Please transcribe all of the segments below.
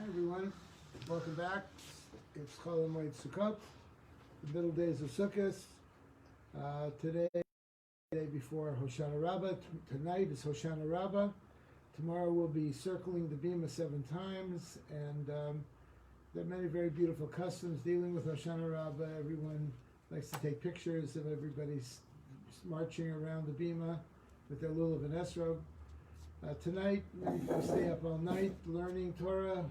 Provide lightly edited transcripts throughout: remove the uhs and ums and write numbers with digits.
everyone. Welcome back. It's Kollel A'Havat Sukkot, the middle days of Sukkot. Today, the day before Hoshana Rabbah. Tonight is Hoshana Rabbah. Tomorrow we'll be circling the bima 7 times, and there are many very beautiful customs dealing with Hoshana Rabbah. Everyone likes to take pictures of everybody's marching around the bima with their lulav and esrog. Tonight, many people stay up all night learning Torah,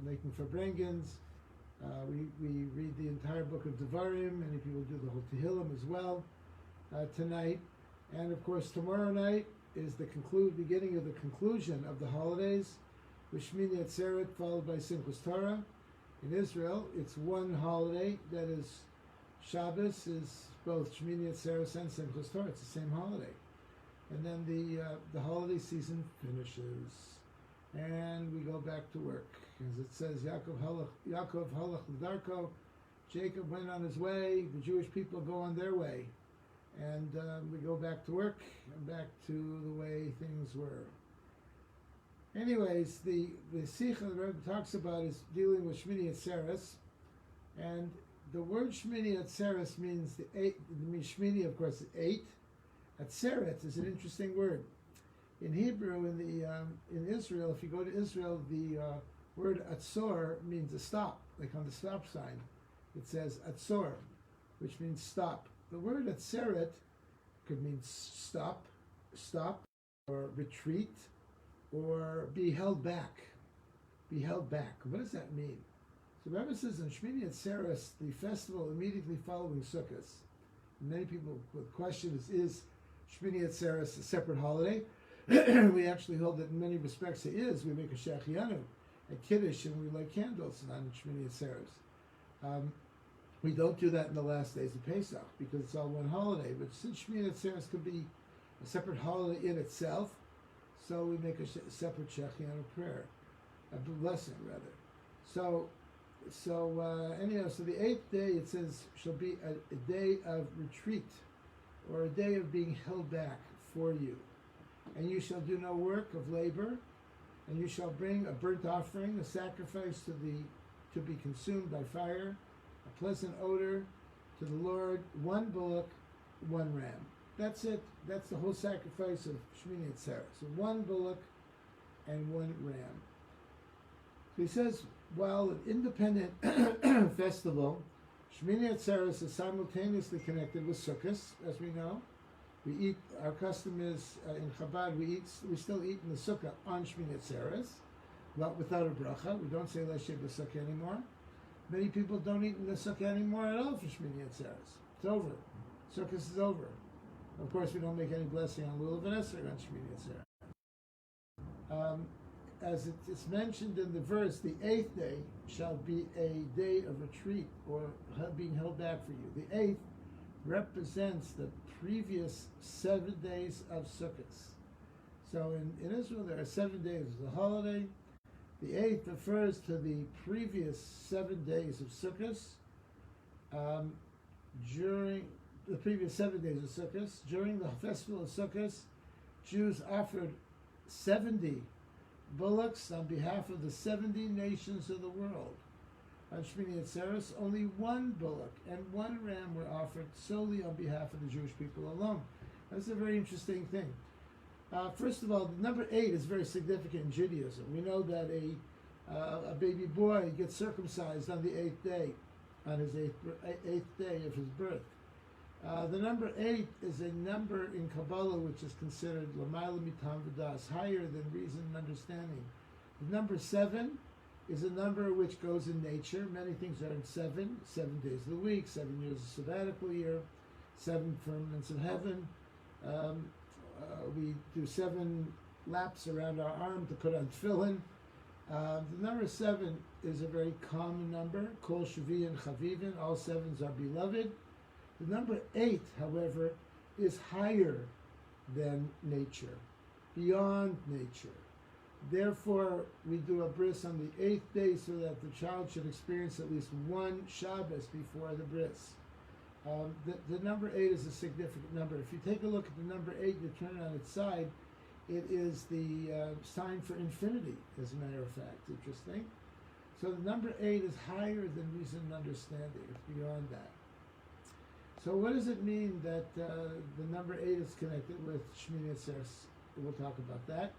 making farbrengens. We read the entire book of Devarim. Many people do the whole Tehillim as well tonight. And of course, tomorrow night is the beginning of the conclusion of the holidays, with Shmini Atzeret followed by Simchat Torah. In Israel, it's one holiday, that is Shabbos, is both Shmini Atzeret and Simchat Torah. It's the same holiday. And then the holiday season finishes, and we go back to work. As it says, Yaakov halach l'darko, Jacob went on his way, the Jewish people go on their way. And we go back to work, and back to the way things were. Anyways, the Sikha the Rebbe talks about is dealing with Shmini Atzeres, and the word Shmini Atzeres means the Shmini, of course, is 8. Atzeret is an interesting word. In Hebrew, in Israel, if you go to Israel, the word atzor means a stop, like on the stop sign. It says atzor, which means stop. The word atzeret could mean stop, or retreat, or be held back. Be held back. What does that mean? So the Rebbe says in Shmini Atzeres, the festival immediately following Sukkot. Many people would question is Shmini Atzeres a separate holiday? We actually hold that in many respects it is. We make a Shechianu at Kiddush and we light candles on Shmini Atzeres. We don't do that in the last days of Pesach because it's all one holiday. But since Shmini Atzeres could be a separate holiday in itself, so we make a separate Shechianu prayer, a blessing rather. So anyhow, so the 8th day, it says, shall be a day of retreat, or a day of being held back for you. And you shall do no work of labor, and you shall bring a burnt offering, a sacrifice to be consumed by fire, a pleasant odor to the Lord, 1 bullock, 1 ram. That's it. That's the whole sacrifice of Shmini Atzeres. So 1 bullock and 1 ram. So he says, while an independent festival, Shmini Atzeres is simultaneously connected with Sukkot, as we know. We eat. Our custom is in Chabad we still eat in the Sukkah on Shmini Atzeres, but without a bracha. We don't say L'Shei B'Sukkah anymore. Many people don't eat in the Sukkah anymore at all for Shmini Atzeres. It's over. Sukkot is over. Of course, we don't make any blessing on Luba and Esrog on Shmini Atzeres. As it is mentioned in the verse, the 8th day shall be a day of retreat, or being held back for you. The 8th represents the previous 7 days of Sukkot. So in Israel, there are 7 days of the holiday. The 8th refers to the previous 7 days of Sukkot. During the previous 7 days of Sukkot, during the festival of Sukkot, Jews offered 70 bullocks on behalf of the 70 nations of the world. On Shmini Atzeres, only 1 bullock and 1 ram were offered solely on behalf of the Jewish people alone. That's a very interesting thing. First of all, the number 8 is very significant in Judaism. We know that a baby boy gets circumcised on the 8th day, on his 8th day of his birth. The number 8 is a number in Kabbalah which is considered L'mayla mitam v'das, higher than reason and understanding. The number 7 is a number which goes in nature. Many things are in 7 days of the week, 7 years of sabbatical year, 7 firmaments of heaven. We do 7 laps around our arm to put on tefillin. The number 7 is a very common number. Kol Shavi and Chavivin, all 7s are beloved. The number 8, however, is higher than nature, beyond nature. Therefore, we do a bris on the 8th day so that the child should experience at least 1 Shabbos before the bris. The number 8 is a significant number. If you take a look at the number 8, you turn it on its side, it is the sign for infinity, as a matter of fact. Interesting. So the number 8 is higher than reason and understanding. It's beyond that. So what does it mean that the number 8 is connected with Shmini Atzeres? We'll talk about that.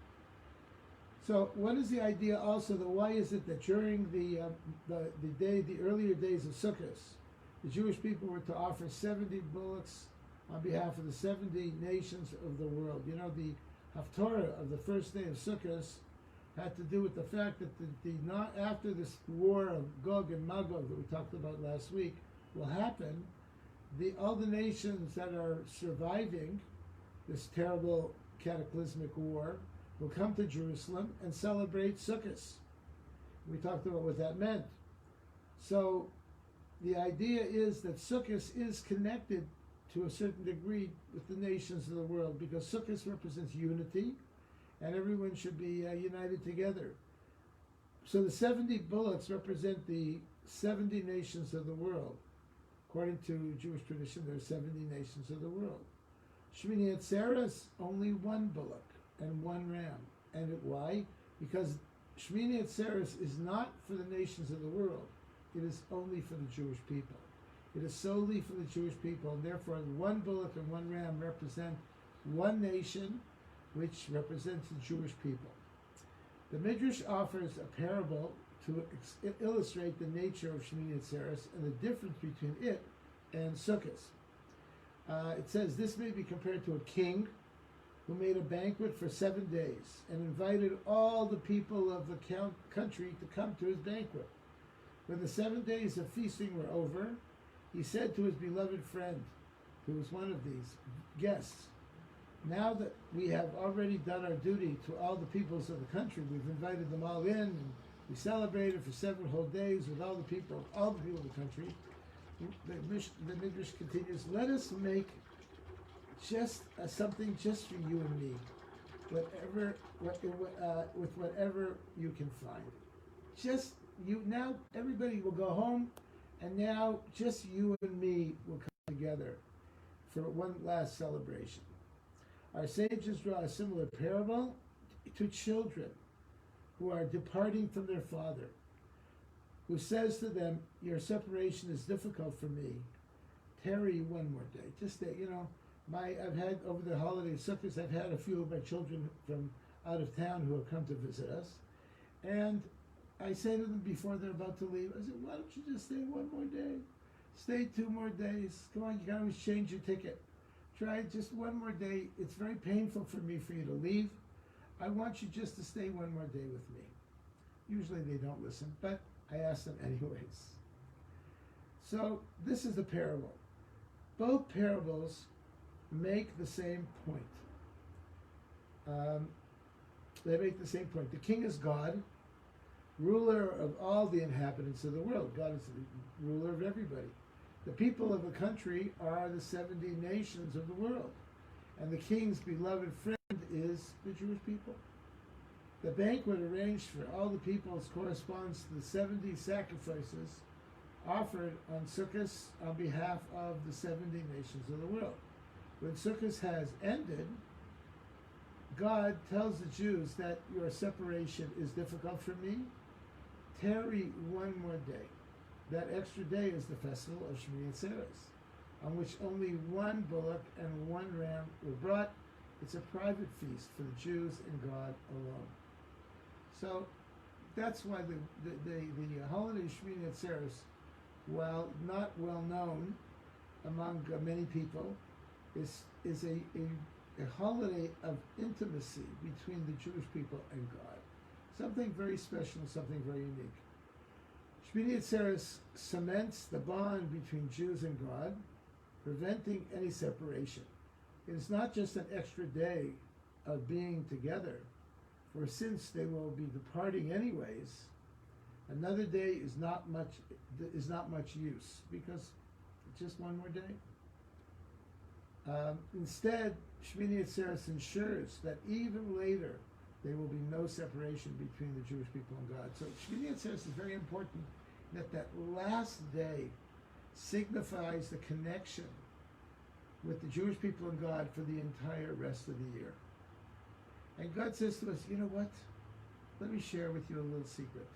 So what is the idea also that why is it that during the earlier days of Sukkot, the Jewish people were to offer 70 bullocks on behalf of the 70 nations of the world? You know, the Haftorah of the first day of Sukkot had to do with the fact that not after this war of Gog and Magog that we talked about last week will happen, all the nations that are surviving this terrible cataclysmic war will come to Jerusalem and celebrate Sukkot. We talked about what that meant. So the idea is that Sukkot is connected to a certain degree with the nations of the world because Sukkot represents unity and everyone should be united together. So the 70 bullocks represent the 70 nations of the world. According to Jewish tradition, there are 70 nations of the world. Shmini Atzeres, only one bullock and one ram. And why? Because Shmini Atzeres is not for the nations of the world. It is only for the Jewish people. It is solely for the Jewish people, and therefore one bullock and one ram represent one nation, which represents the Jewish people. The Midrash offers a parable to illustrate the nature of Shmini Atzeres and the difference between it and Sukkot. It says, this may be compared to a king who made a banquet for 7 days and invited all the people of the country to come to his banquet. When the 7 days of feasting were over, he said to his beloved friend, who was one of these guests, now that we have already done our duty to all the peoples of the country, we've invited them all in, and we celebrated for several whole days with all the people of the country. The Midrash continues, let us make just something just for you and me, with whatever you can find. Just you, now everybody will go home, and now just you and me will come together for one last celebration. Our sages draw a similar parable to children who are departing from their father, who says to them, your separation is difficult for me. Tarry one more day. Just that, I've had, over the holiday Sukkot, I've had a few of my children from out of town who have come to visit us. And I say to them before they're about to leave, I said, why don't you just stay one more day? Stay 2 more days. Come on, you can always change your ticket. Try just one more day. It's very painful for me for you to leave. I want you just to stay one more day with me. Usually they don't listen, but I ask them anyways. So this is the parable. Both parables make the same point. They make the same point. The king is God, ruler of all the inhabitants of the world. God is the ruler of everybody. The people of the country are the 70 nations of the world. And the king's beloved friend is the Jewish people. The banquet arranged for all the peoples corresponds to the 70 sacrifices offered on Sukkot on behalf of the 70 nations of the world. When Sukkot has ended, God tells the Jews that your separation is difficult for me. Tarry one more day. That extra day is the festival of Shmini Atzeres, on which only one bullock and one ram were brought. It's a private feast for the Jews and God alone. So that's why the holiday Shmini Atzeres, while not well known among many people, is a holiday of intimacy between the Jewish people and God. Something very special, something very unique. Shmini Atzeres cements the bond between Jews and God, preventing any separation. It is not just an extra day of being together, for since they will be departing anyways, another day is not much use, because it's just one more day. Instead, Shmini Atzeres ensures that even later there will be no separation between the Jewish people and God. So Shmini Atzeres is very important, that last day signifies the connection with the Jewish people and God for the entire rest of the year. And God says to us, you know what? Let me share with you a little secret.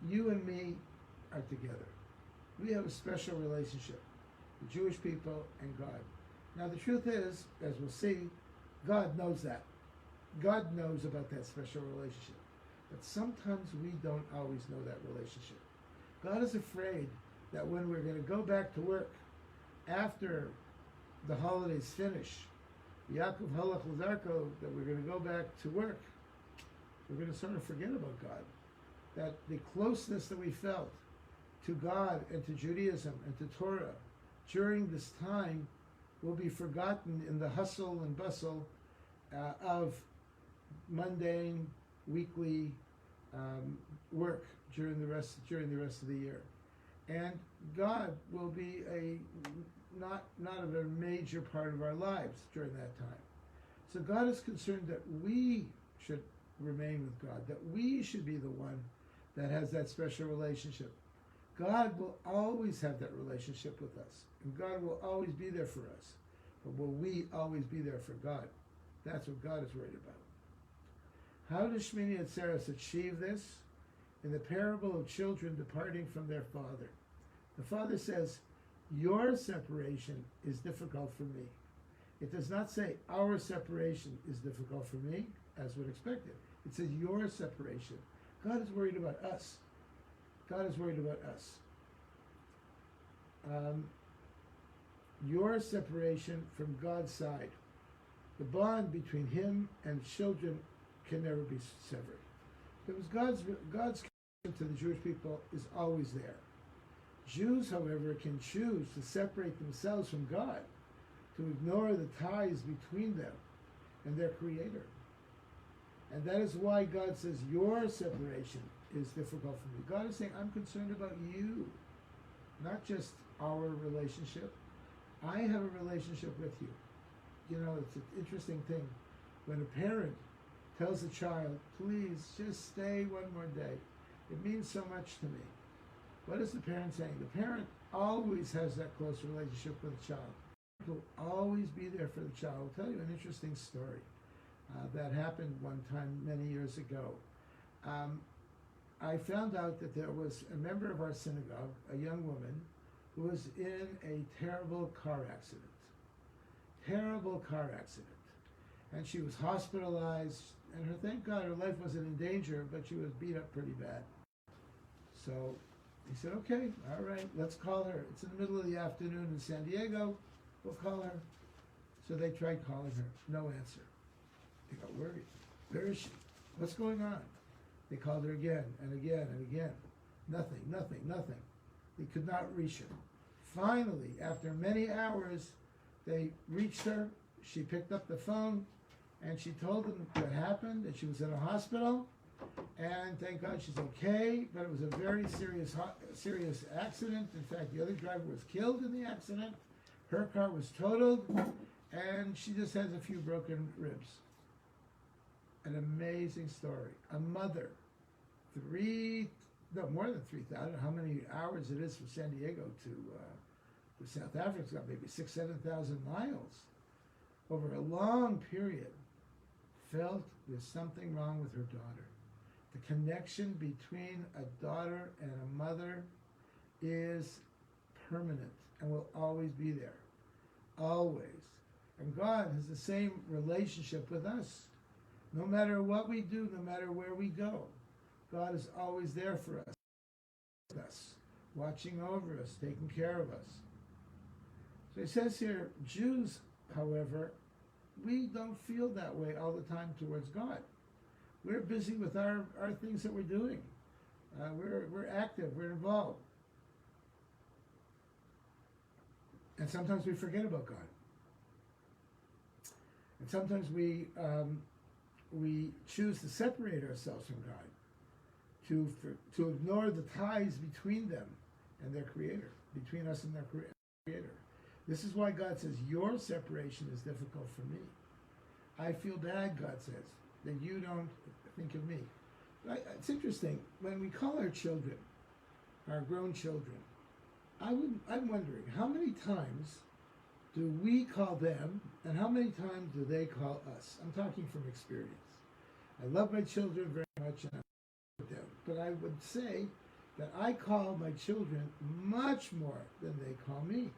you and me are together. We have a special relationship, the Jewish people and God. Now the truth is, as we'll see, God knows that. God knows about that special relationship. But sometimes we don't always know that relationship. God is afraid that when we're going to go back to work after the holidays finish, Yaakov Halach L'Darko, that we're going to go back to work, we're going to sort of forget about God. That the closeness that we felt to God and to Judaism and to Torah during this time will be forgotten in the hustle and bustle of mundane weekly work during the rest of the year, and God will be not a major part of our lives during that time. So God is concerned that we should remain with God, that we should be the one that has that special relationship. God will always have that relationship with us, and God will always be there for us. But will we always be there for God? That's what God is worried about. How does Shmini Atzeres achieve this? In the parable of children departing from their father. The father says, your separation is difficult for me. It does not say our separation is difficult for me, as would expected. It says your separation. God is worried about us. God is worried about us. Your separation from God's side. The bond between him and children can never be severed. Because God's commitment to the Jewish people is always there. Jews, however, can choose to separate themselves from God, to ignore the ties between them and their Creator. And that is why God says your separation is difficult for me. God is saying, I'm concerned about you, not just our relationship. I have a relationship with you. You know, it's an interesting thing. When a parent tells a child, please just stay one more day, it means so much to me. What is the parent saying? The parent always has that close relationship with the child. Will always be there for the child. I'll tell you an interesting story that happened one time many years ago. I found out that there was a member of our synagogue, a young woman, who was in a terrible car accident. Terrible car accident. And she was hospitalized, and thank God her life wasn't in danger, but she was beat up pretty bad. So he said, okay, all right, let's call her. It's in the middle of the afternoon in San Diego. We'll call her. So they tried calling her. No answer. They got worried. Where is she? What's going on? They called her again and again and again. Nothing, nothing, nothing. They could not reach her. Finally, after many hours, they reached her. She picked up the phone and she told them what happened, that she was in a hospital, and thank God she's okay, but it was a very serious accident. In fact, the other driver was killed in the accident. Her car was totaled, and she just has a few broken ribs. An amazing story. A mother, more than 3,000, I don't know how many hours it is from San Diego to South Africa. It's got maybe 6,000, 7,000 miles. Over a long period, felt there's something wrong with her daughter. The connection between a daughter and a mother is permanent and will always be there. Always. And God has the same relationship with us. No matter what we do, no matter where we go, God is always there for us, watching over us, taking care of us. So it says here, Jews, however, we don't feel that way all the time towards God. We're busy with our things that we're doing. We're active, we're involved. And sometimes we forget about God. And sometimes we choose to separate ourselves from God, to ignore the ties between them and their Creator, between us and their Creator. This is why God says, your separation is difficult for me. I feel bad, God says, that you don't think of me. It's interesting, when we call our children, our grown children, I'm wondering, how many times do we call them, and how many times do they call us? I'm talking from experience. I love my children very much, and I love them. But I would say that I call my children much more than they call me.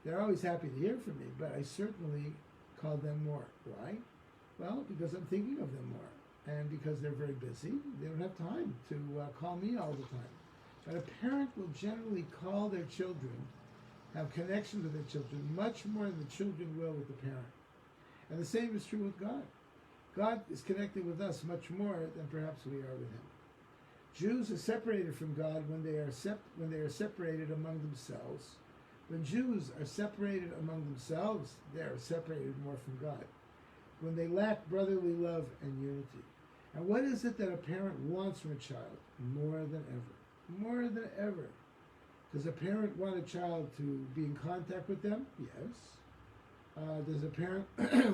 They're always happy to hear from me, but I certainly call them more. Why? Well, because I'm thinking of them more, and because they're very busy. They don't have time to call me all the time. But a parent will generally call their children, have connection with their children, much more than the children will with the parent. And the same is true with God. God is connected with us much more than perhaps we are with Him. Jews are separated from God when they are separated among themselves. When Jews are separated among themselves, they are separated more from God. When they lack brotherly love and unity. And what is it that a parent wants from a child? More than ever. More than ever. Does a parent want a child to be in contact with them? Yes. Does a parent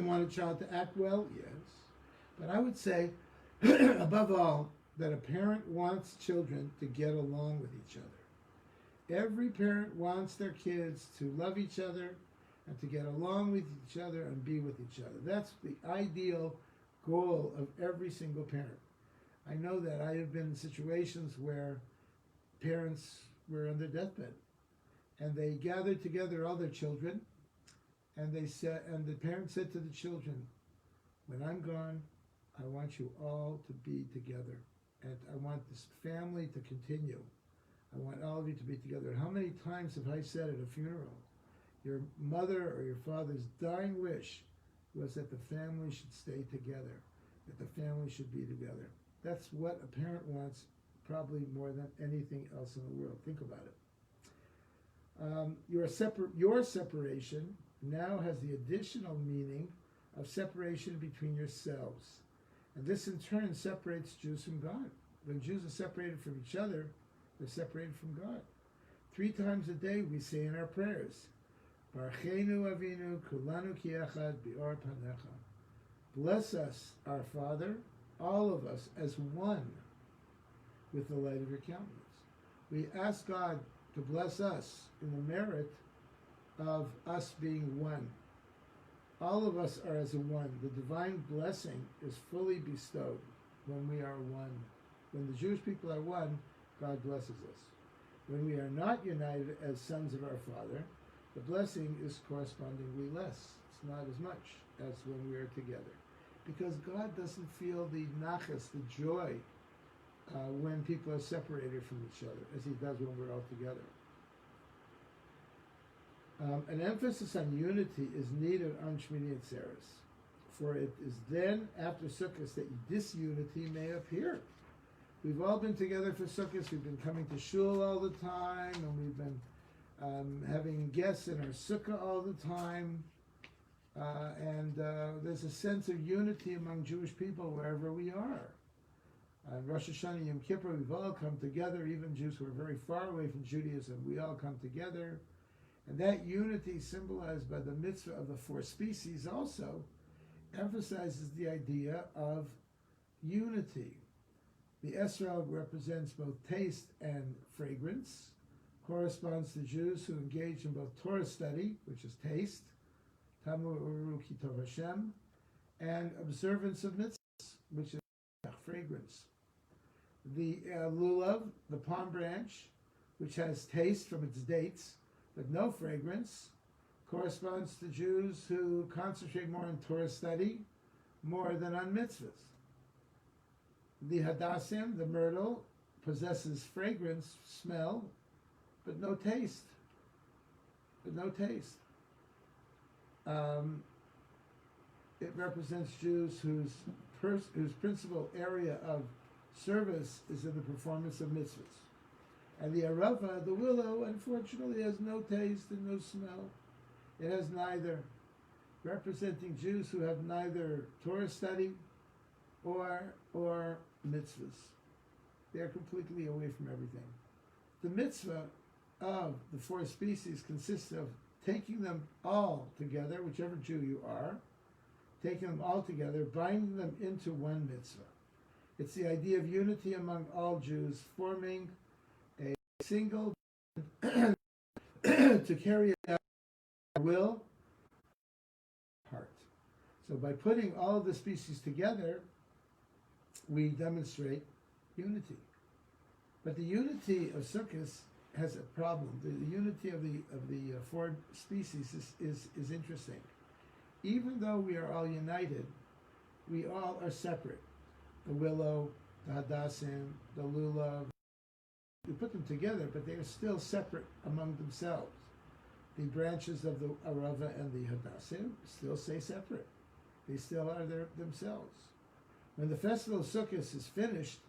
want a child to act well? Yes. But I would say, above all, that a parent wants children to get along with each other. Every parent wants their kids to love each other and to get along with each other and be with each other. That's the ideal goal of every single parent. I know that I have been in situations where parents were on their deathbed and they gathered together all their children and the parents said to the children, when I'm gone, I want you all to be together and I want this family to continue. I want all of you to be together. How many times have I said at a funeral, your mother or your father's dying wish was that the family should stay together, that the family should be together. That's what a parent wants probably more than anything else in the world. Think about it. Your separation now has the additional meaning of separation between yourselves. And this in turn separates Jews from God. When Jews are separated from each other, they're separated from God. 3 times a day we say in our prayers, Barchenu Avinu Kulanu Ki Echad Bi'or Panecha. Bless us, our Father, all of us, as one with the light of your countenance. We ask God to bless us in the merit of us being one. All of us are as a one. The divine blessing is fully bestowed when we are one. When the Jewish people are one, God blesses us. When we are not united as sons of our Father, the blessing is correspondingly less. It's not as much as when we are together. Because God doesn't feel the nachas, the joy, when people are separated from each other, as He does when we're all together. An emphasis on unity is needed on Shmini Atzeres, for it is then after Sukkot that disunity may appear. We've all been together for Sukkot. We've been coming to shul all the time, and we've been having guests in our sukkah all the time. And there's a sense of unity among Jewish people wherever we are. On Rosh Hashanah, Yom Kippur, we've all come together, even Jews who are very far away from Judaism, we all come together. And that unity, symbolized by the mitzvah of the 4 species, also emphasizes the idea of unity. The Esrog represents both taste and fragrance, corresponds to Jews who engage in both Torah study, which is taste, Tamu Uru Kitov Hashem, and observance of mitzvahs, which is fragrance. The lulav, the palm branch, which has taste from its dates, but no fragrance, corresponds to Jews who concentrate more on Torah study, more than on mitzvahs. The hadassim, the myrtle, possesses fragrance, smell, but no taste. It represents Jews whose principal area of service is in the performance of mitzvahs. And the arava, the willow, unfortunately has no taste and no smell. It has neither, representing Jews who have neither Torah study or mitzvahs. They are completely away from everything. The mitzvah of the 4 species consists of taking them all together, whichever Jew you are, taking them all together, binding them into one mitzvah. It's the idea of unity among all Jews, forming a single to carry out our will, heart. So by putting all of the species together, we demonstrate unity. But the unity of Sukkot has a problem. The unity of the four species is interesting. Even though we are all united, we all are separate. The willow, the hadassim, the lulav. We put them together, but they are still separate among themselves. The branches of the arava and the hadassim still stay separate. They still are themselves. When the festival of Sukkot is finished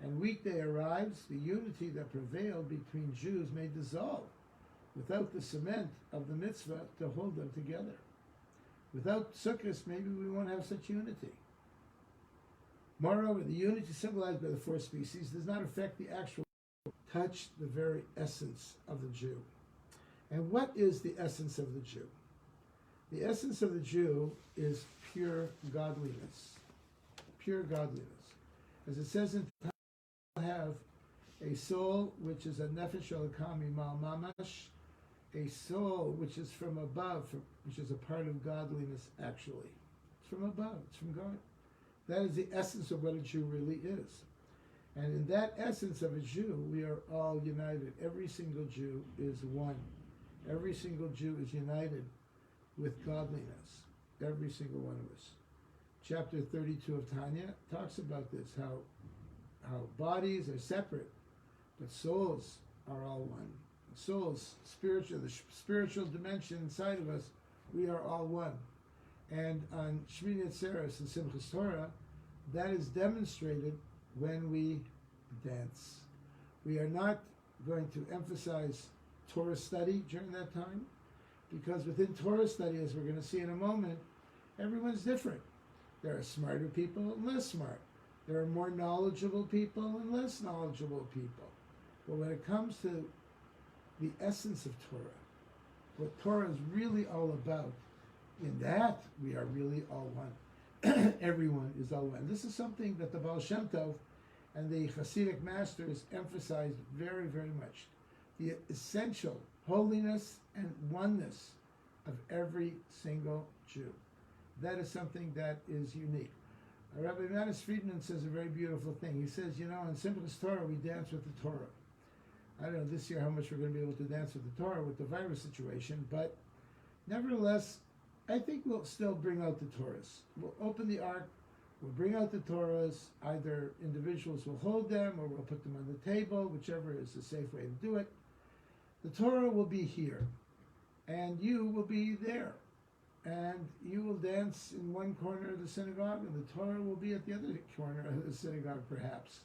and weekday arrives, the unity that prevailed between Jews may dissolve without the cement of the mitzvah to hold them together. Without Sukkot, maybe we won't have such unity. Moreover, the unity symbolized by the four species does not affect the actual touch, the very essence of the Jew. And what is the essence of the Jew? The essence of the Jew is pure godliness. Pure godliness. As it says in have a soul which is a nefesh elokami mal mamash, a soul which is from above, which is a part of godliness actually. It's from above, it's from God. That is the essence of what a Jew really is. And in that essence of a Jew, we are all united. Every single Jew is one. Every single Jew is united with godliness. Every single one of us. Chapter 32 of Tanya talks about this, how bodies are separate, but souls are all one. Souls, spiritual, the spiritual dimension inside of us, we are all one. And on Shmini Atzeres and Simchas Torah, that is demonstrated when we dance. We are not going to emphasize Torah study during that time, because within Torah study, as we're going to see in a moment, everyone's different. There are smarter people and less smart. There are more knowledgeable people and less knowledgeable people. But when it comes to the essence of Torah, what Torah is really all about, in that we are really all one. Everyone is all one. This is something that the Baal Shem Tov and the Hasidic masters emphasized very, very much. The essential holiness and oneness of every single Jew. That is something that is unique. Rabbi Manis Friedman says a very beautiful thing. He says, in Simchas Torah, we dance with the Torah. I don't know this year how much we're going to be able to dance with the Torah with the virus situation, but nevertheless, I think we'll still bring out the Torahs. We'll open the Ark, we'll bring out the Torahs, either individuals will hold them or we'll put them on the table, whichever is the safe way to do it. The Torah will be here, and you will be there. And you will dance in one corner of the synagogue, and the Torah will be at the other corner of the synagogue, perhaps.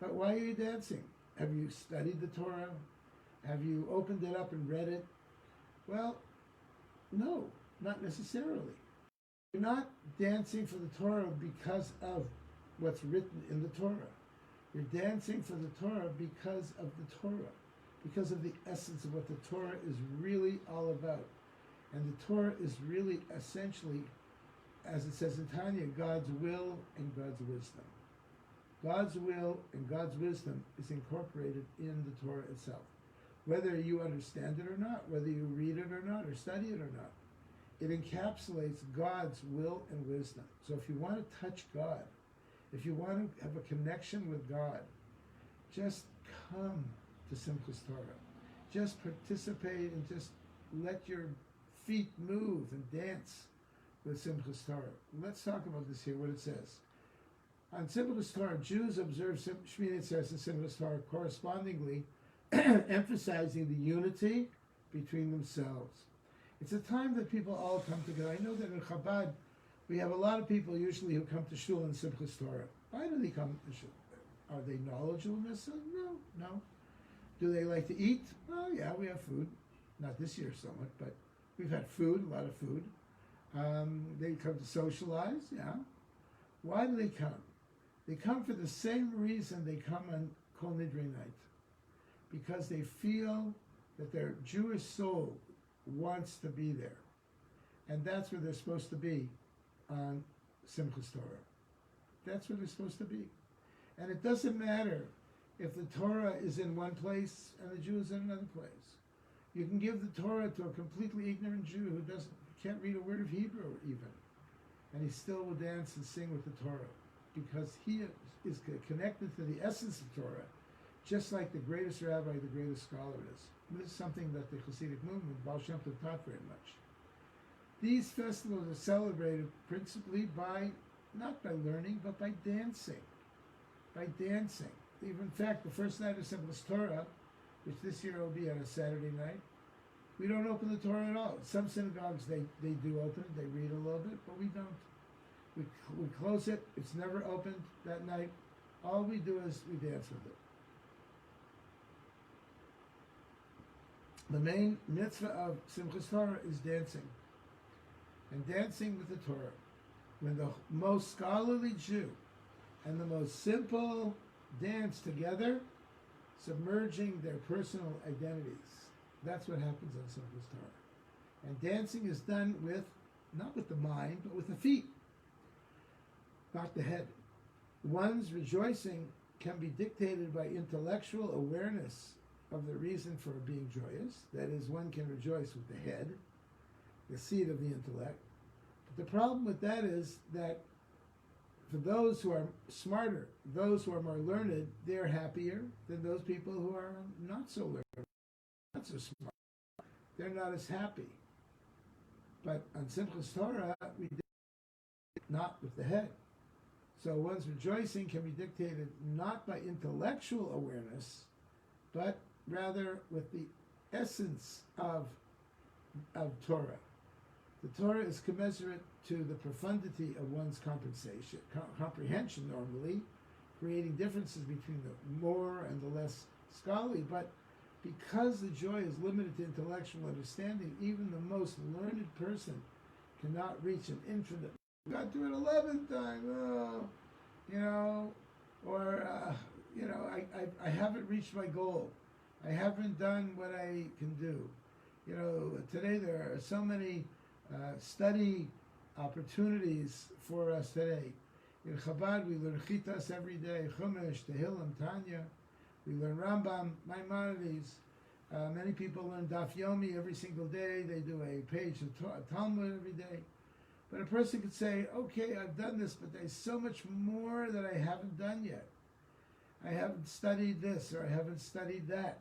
But why are you dancing? Have you studied the Torah? Have you opened it up and read it? Well, no, not necessarily. You're not dancing for the Torah because of what's written in the Torah. You're dancing for the Torah because of the Torah, because of the essence of what the Torah is really all about. And the Torah is really essentially, as it says in Tanya, God's will and God's wisdom. God's will and God's wisdom is incorporated in the Torah itself. Whether you understand it or not, whether you read it or not, or study it or not, it encapsulates God's will and wisdom. So if you want to touch God, if you want to have a connection with God, just come to Simchas Torah. Just participate and just let your feet move and dance with Simchas Torah. Let's talk about this here, what it says. On Simchas Torah, Jews observe Shmini Atzeres and Simchas Torah correspondingly, emphasizing the unity between themselves. It's a time that people all come together. I know that in Chabad, we have a lot of people usually who come to shul in Simchas Torah. Why do they come to shul? Are they knowledgeable? No. Do they like to eat? Oh yeah, we have food. Not this year so much, but we've had food, a lot of food. They come to socialize, yeah. Why do they come? They come for the same reason they come on Kol Nidre night. Because they feel that their Jewish soul wants to be there. And that's where they're supposed to be on Simchas Torah. That's where they're supposed to be. And it doesn't matter if the Torah is in one place and the Jew is in another place. You can give the Torah to a completely ignorant Jew who can't read a word of Hebrew even, and he still will dance and sing with the Torah because he is connected to the essence of Torah, just like the greatest rabbi, the greatest scholar is. This is something that the Hasidic movement, Baal Shem Tov, taught very much. These festivals are celebrated principally not by learning, but by dancing. By dancing. Even, in fact, the first night of Simchat Torah, which this year will be on a Saturday night, we don't open the Torah at all. Some synagogues, they do open it, they read a little bit, but we don't. We close it, it's never opened that night. All we do is we dance with it. The main mitzvah of Simchat Torah is dancing. And dancing with the Torah. When the most scholarly Jew and the most simple dance together, submerging their personal identities. That's what happens on Simchat Torah. And dancing is done not with the mind, but with the feet, not the head. One's rejoicing can be dictated by intellectual awareness of the reason for being joyous. That is, one can rejoice with the head, the seat of the intellect. But the problem with that is that for those who are smarter, those who are more learned, they're happier than those people who are not so learned, not so smart. They're not as happy. But on Simchat Torah, we do it not with the head. So one's rejoicing can be dictated not by intellectual awareness, but rather with the essence of Torah. The Torah is commensurate to the profundity of one's comprehension normally, creating differences between the more and the less scholarly, but because the joy is limited to intellectual understanding, even the most learned person cannot reach an infinite, got to it 11th time, I haven't reached my goal. I haven't done what I can do. Today there are so many study opportunities for us today. In Chabad, we learn Chitas every day, Chumash, Tehillim, Tanya. We learn Rambam, Maimonides. Many people learn Daf Yomi every single day. They do a page of Talmud every day. But a person could say, okay, I've done this, but there's so much more that I haven't done yet. I haven't studied this or I haven't studied that.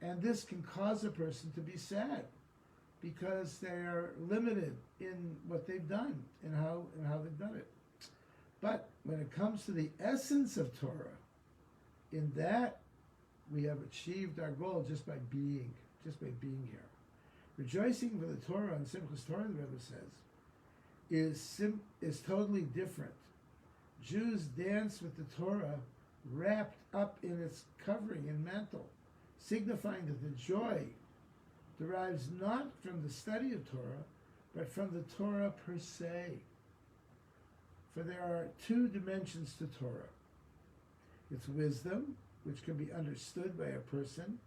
And this can cause a person to be sad because they are limited in what they've done and how they've done it. But when it comes to the essence of Torah, in that we have achieved our goal just by being here. Rejoicing for the Torah on Simchat Torah, the Rebbe says, is totally different. Jews dance with the Torah wrapped up in its covering and mantle, signifying that the joy derives not from the study of Torah, but from the Torah per se. For there are two dimensions to Torah. It's wisdom, which can be understood by a person,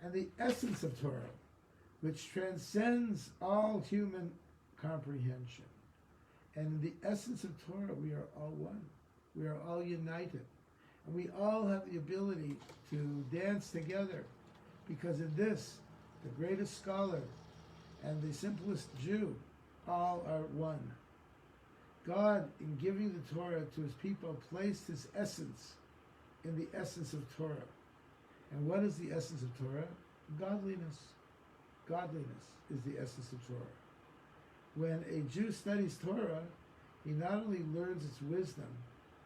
and the essence of Torah, which transcends all human comprehension. And in the essence of Torah, we are all one. We are all united. And we all have the ability to dance together, because in this, the greatest scholar and the simplest Jew all are one. God, in giving the Torah to his people, placed his essence in the essence of Torah. And what is the essence of Torah? Godliness. Godliness is the essence of Torah. When a Jew studies Torah, he not only learns its wisdom,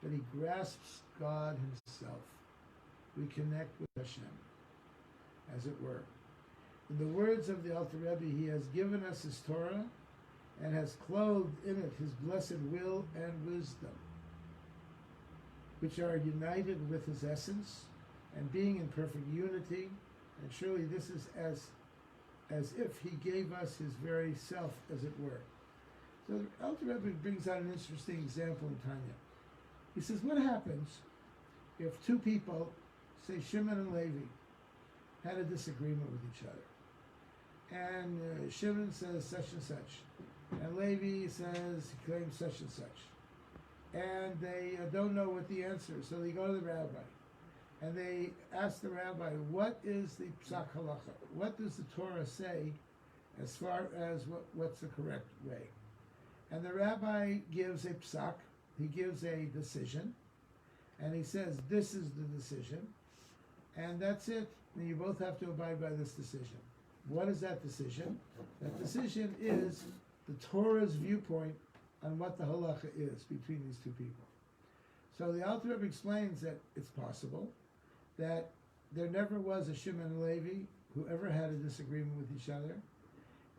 but he grasps God himself. We connect with Hashem, as it were. In the words of the Alter Rebbe, he has given us his Torah and has clothed in it his blessed will and wisdom, which are united with his essence and being in perfect unity. And surely this is as if he gave us his very self, as it were. So the Alter Rebbe brings out an interesting example in Tanya. He says, what happens if two people, say Shimon and Levi, had a disagreement with each other? And Shimon says such and such, and Levi says he claims such and such. And they don't know what the answer is, so they go to the rabbi. And they ask the rabbi, what is the psak halacha? What does the Torah say as far as what's the correct way? And the rabbi gives a psak, he gives a decision, and he says, this is the decision. and that's it. And you both have to abide by this decision. What is that decision? That decision is the Torah's viewpoint on what the halacha is between these two people. So the Alter Rebbe explains that it's possible that there never was a Shimon and Levi who ever had a disagreement with each other,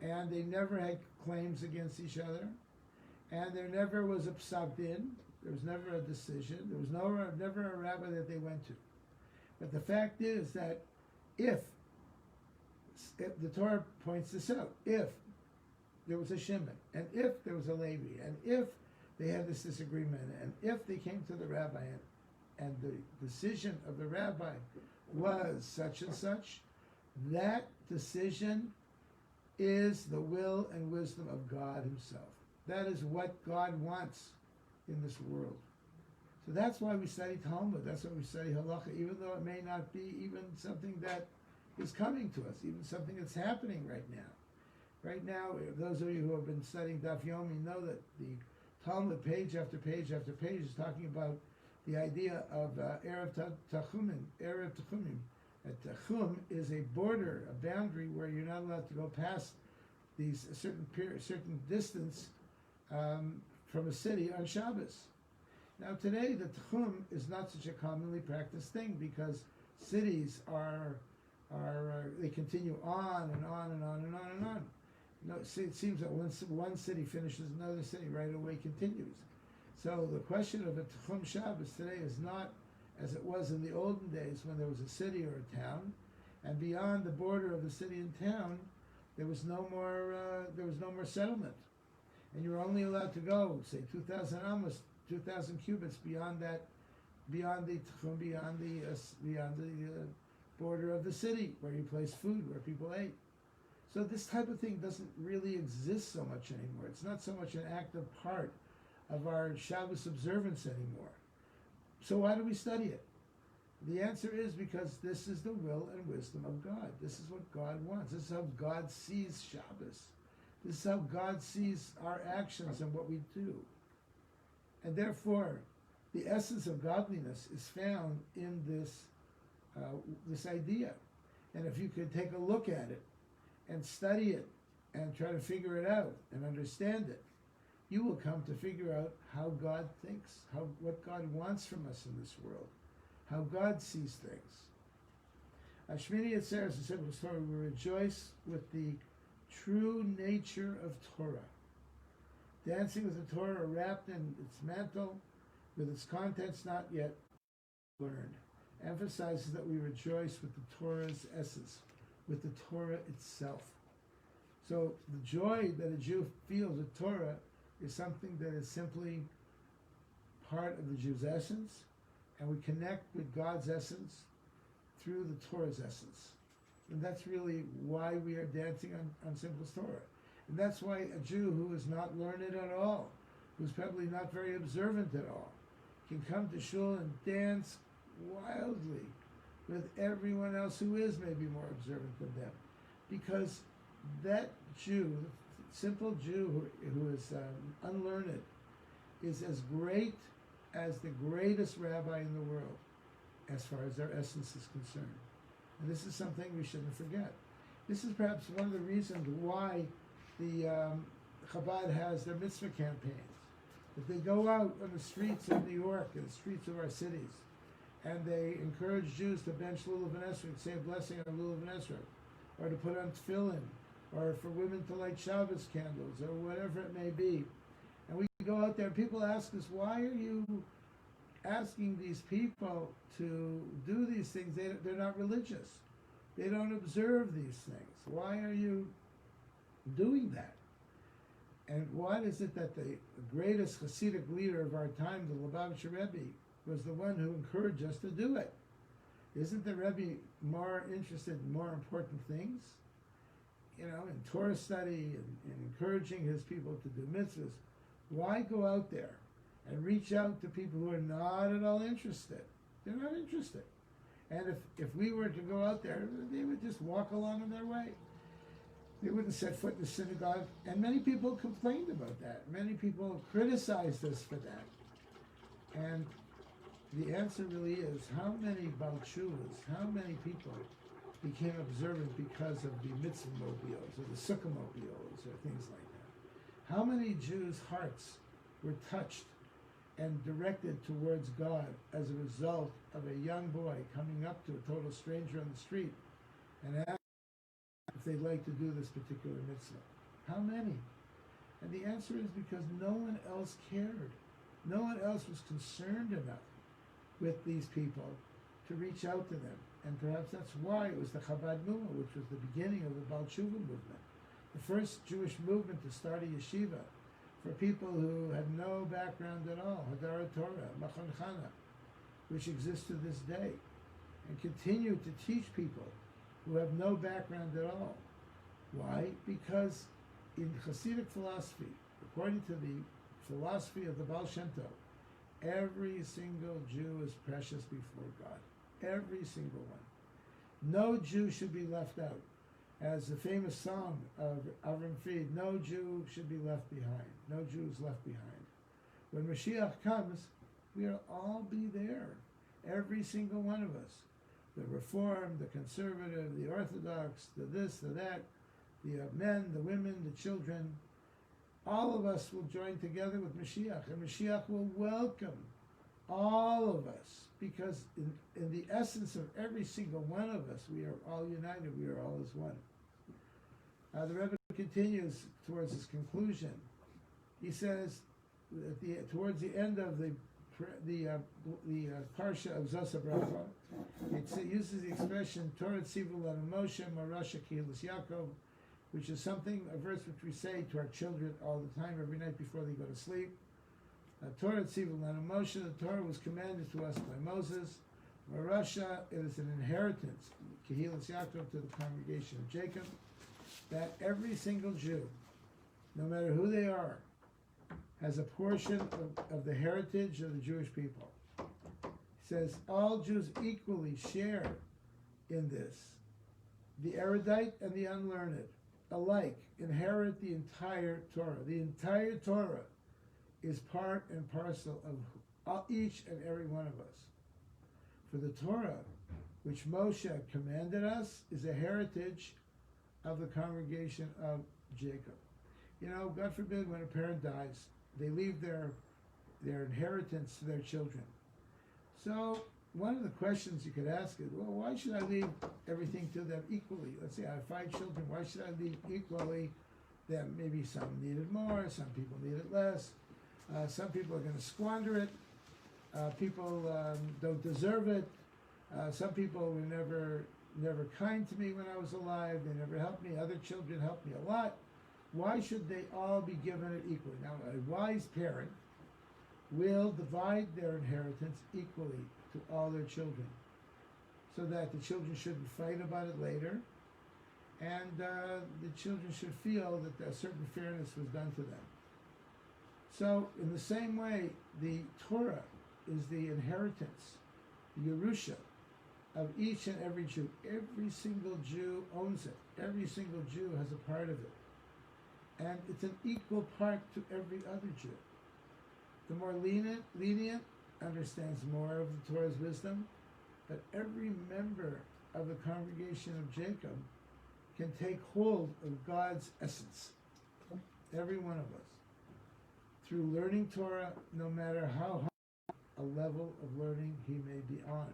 and they never had claims against each other, and there never was a psak din, there was never a decision, there was never a rabbi that they went to. But the fact is that if the Torah points this out, if there was a Shimon, and if there was a Levi, and if they had this disagreement, and if they came to the rabbi, and the decision of the rabbi was such and such, that decision is the will and wisdom of God himself. That is what God wants in this world. So that's why we study Talmud, that's why we study halacha, even though it may not be even something that is coming to us, even something that's happening right now. Right now, those of you who have been studying Daf Yomi know that the Talmud, page after page after page, is talking about the idea of Erev Tachumim. Erev Tachumim. Tachum is a border, a boundary where you're not allowed to go past these certain distance from a city on Shabbos. Now today, the Tachum is not such a commonly practiced thing because cities are they continue on and on and on and on and on. No, it seems that once one city finishes, another city right away continues. So the question of a Tachum Shabbos today is not as it was in the olden days when there was a city or a town, and beyond the border of the city and town, there was no more settlement, and you were only allowed to go, say, 2,000 amos, 2,000 cubits beyond that, beyond the Tachum, beyond the border of the city where you placed food, where people ate. So this type of thing doesn't really exist so much anymore. It's not so much an active part of our Shabbos observance anymore. So why do we study it? The answer is because this is the will and wisdom of God. This is what God wants. This is how God sees Shabbos. This is how God sees our actions and what we do. And therefore, the essence of godliness is found in this idea. And if you could take a look at it and study it and try to figure it out and understand it, you will come to figure out how God thinks, what God wants from us in this world, how God sees things. Shmini Atzeres, the simple story, we rejoice with the true nature of Torah. Dancing with the Torah wrapped in its mantle, with its contents not yet learned, emphasizes that we rejoice with the Torah's essence, with the Torah itself. So the joy that a Jew feels with Torah is something that is simply part of the Jew's essence, and we connect with God's essence through the Torah's essence. And that's really why we are dancing on Simchas Torah. And that's why a Jew who is not learned at all, who's probably not very observant at all, can come to shul and dance wildly with everyone else who is maybe more observant than them. Because that Jew, simple Jew who is unlearned, is as great as the greatest rabbi in the world as far as their essence is concerned. And this is something we shouldn't forget. This is perhaps one of the reasons why the Chabad has their mitzvah campaigns. That they go out on the streets of New York and the streets of our cities, and they encourage Jews to bench Lulav and Esrog, say a blessing on Lulav and Esrog, or to put on tefillin, or for women to light Shabbos candles, or whatever it may be. And we go out there, and people ask us, why are you asking these people to do these things? They're not religious. They don't observe these things. Why are you doing that? And why is it that the greatest Hasidic leader of our time, the Lubavitcher Rebbe, was the one who encouraged us to do it? Isn't the Rebbe more interested in more important things? You know, in Torah study and encouraging his people to do mitzvahs. Why go out there and reach out to people who are not at all interested? They're not interested. And if we were to go out there, they would just walk along in their way. They wouldn't set foot in the synagogue. And many people complained about that. Many people criticized us for that. And the answer really is how many Balchuvas, how many people became observant because of the mitzvah mobiles or the sukkah mobiles or things like that. How many Jews' hearts were touched and directed towards God as a result of a young boy coming up to a total stranger on the street and asking if they'd like to do this particular mitzvah? How many? And the answer is because no one else cared. No one else was concerned enough with these people to reach out to them. And perhaps that's why it was the Chabad movement, which was the beginning of the Baal Tshuva movement, the first Jewish movement to start a yeshiva for people who had no background at all, Hadara Torah, Machon Chana, which exists to this day, and continue to teach people who have no background at all. Why? Because in Hasidic philosophy, according to the philosophy of the Baal Shem Tov, every single Jew is precious before God. Every single one. No Jew should be left out. As the famous song of Avram Fried, no Jew should be left behind. No Jew is left behind. When Mashiach comes, we'll all be there. Every single one of us. The Reform, the Conservative, the Orthodox, the this, the that, the men, the women, the children. All of us will join together with Mashiach, and Mashiach will welcome all of us, because in the essence of every single one of us, we are all united, we are all as one. The Rebbe continues towards his conclusion. He says, towards the end of the parsha of Zos HaBracha, it uses the expression Torah Tzivu Lanu Moshe Marasha Kehilas Yaakov, which is a verse which we say to our children all the time, every night before they go to sleep. Torah Tzivu Lanu Moshe, the Torah was commanded to us by Moses. Marasha, it is an inheritance, Kehilas Yaakov, to the congregation of Jacob, that every single Jew, no matter who they are, has a portion of the heritage of the Jewish people. He says all Jews equally share in this. The erudite and the unlearned alike inherit the entire Torah. The entire Torah is part and parcel of each and every one of us. For the Torah, which Moshe commanded us, is a heritage of the congregation of Jacob. You know, God forbid, when a parent dies, they leave their inheritance to their children. So one of the questions you could ask is, well, why should I leave everything to them equally? Let's say I have 5 children. Why should I leave equally them? Maybe some need it more, some people need it less. Some people are going to squander it. People don't deserve it. Some people were never kind to me when I was alive. They never helped me. Other children helped me a lot. Why should they all be given it equally? Now, a wise parent will divide their inheritance equally to all their children, so that the children shouldn't fight about it later, and the children should feel that a certain fairness was done to them. So, in the same way, the Torah is the inheritance, the Yerusha, of each and every Jew. Every single Jew owns it. Every single Jew has a part of it. And it's an equal part to every other Jew. The more lenient understands more of the Torah's wisdom, but every member of the congregation of Jacob can take hold of God's essence. Every one of us. Through learning Torah, no matter how high a level of learning he may be on.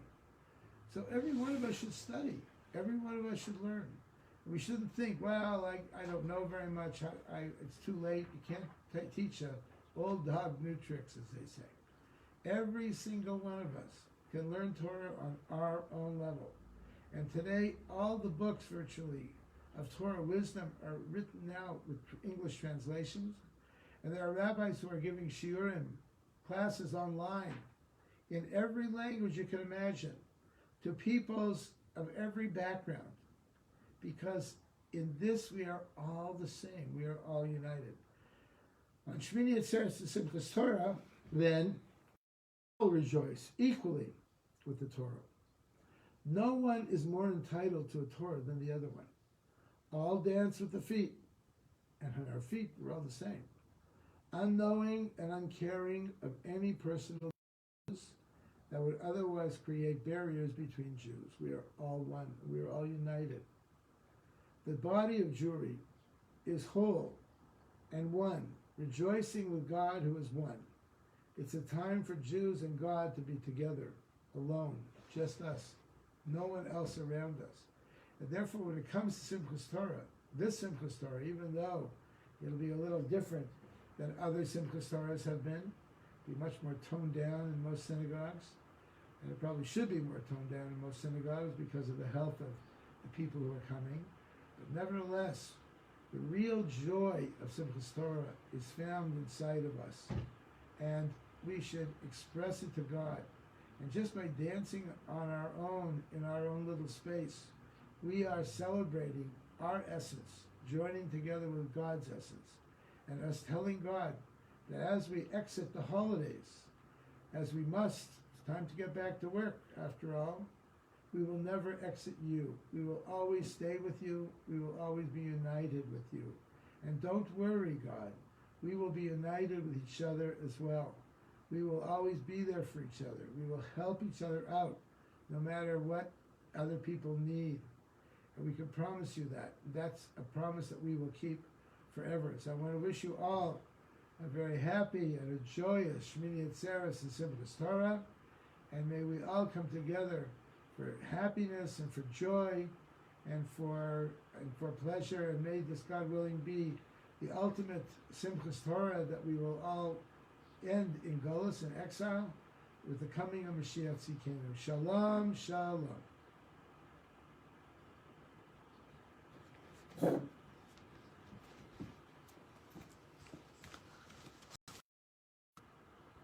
So every one of us should study. Every one of us should learn. We shouldn't think, well, I don't know very much. It's too late. You can't teach old dog new tricks, as they say. Every single one of us can learn Torah on our own level. And today, all the books virtually of Torah wisdom are written now with English translations. And there are rabbis who are giving shiurim, classes online, in every language you can imagine, to peoples of every background. Because in this we are all the same. We are all united. On Shmini Atzeres Simchat Torah, then, all rejoice equally with the Torah. No one is more entitled to a Torah than the other one. All dance with the feet, and on our feet we're all the same. Unknowing and uncaring of any personal business, that would otherwise create barriers between Jews. We are all one. We are all united. The body of Jewry is whole and one, rejoicing with God who is one. It's a time for Jews and God to be together, alone, just us, no one else around us. And therefore, when it comes to Simchas Torah, this Simchas Torah, even though it'll be a little different than other Simchas Torahs have been, be much more toned down in most synagogues, and it probably should be more toned down in most synagogues because of the health of the people who are coming. But nevertheless, the real joy of Simchas Torah is found inside of us, and we should express it to God. And just by dancing on our own, in our own little space, we are celebrating our essence, joining together with God's essence, and us telling God that as we exit the holidays, as we must, it's time to get back to work after all, we will never exit you. We will always stay with you. We will always be united with you. And don't worry, God. We will be united with each other as well. We will always be there for each other. We will help each other out, no matter what other people need. And we can promise you that. That's a promise that we will keep forever. So I want to wish you all a very happy and a joyous Shmini Atzeres and Simchas Torah. And may we all come together for happiness and for joy and for pleasure. And may this, God willing, be the ultimate Simchas Torah that we will all end in Golus and exile with the coming of Mashiach Tzidkenu. Shalom, shalom.